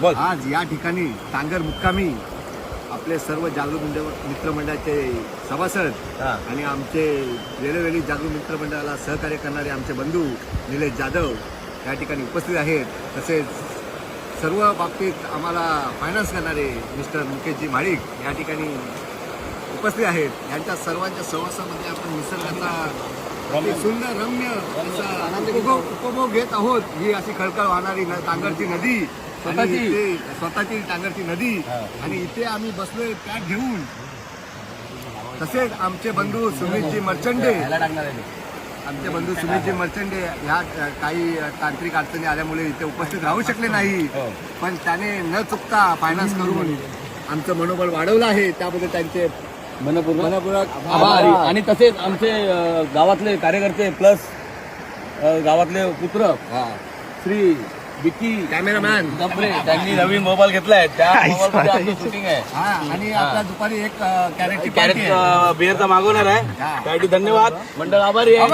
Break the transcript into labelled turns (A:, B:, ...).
A: बोल.
B: आज या ठिकाणी टांगर मुक्कामी आपले सर्व जागृत मित्रमंडळाचे सभासद आणि आमचे वेळोवेळी जागृत मित्रमंडळाला सहकार्य करणारे आमचे बंधू निलेश जाधव या ठिकाणी उपस्थित आहेत. तसेच सर्व बाबतीत आम्हाला फायनान्स करणारे मिस्टर मुकेशजी माळिक या ठिकाणी उपस्थित आहेत. यांच्या सर्वांच्या सहवासामध्ये आपण निसर्गाचा सुंदर रम्य असा उपभोग घेत आहोत. ही अशी खळखळ वाहणारी टांगरची नदी, स्वतःची टांगरची नदी, आणि इथे आम्ही बसलोय पॅक घेऊन. तसेच आमचे बंधू सुमितजी मर्चंडे ह्या काही तांत्रिक अडचणी आल्यामुळे इथे उपस्थित राहू शकले नाही, पण त्याने न चुकता फायनान्स करून आमचं मनोबल वाढवलं आहे. त्याबद्दल त्यांचे मनपूर्वक आभार.
A: आणि तसेच आमचे गावातले कार्यकर्ते प्लस गावातले पुत्र श्री विकी
B: कॅमेरामॅन
A: त्यांनी नवीन मोबाईल घेतलाय, त्या मोबाईलमध्ये आमचं शूटिंग आहे.
B: आणि आपल्या दुपारी एक कॅरेटची
A: कॅरेट बिअरचा मागवणार आहे. त्यासाठी धन्यवाद. मंडळ आभारी आहे.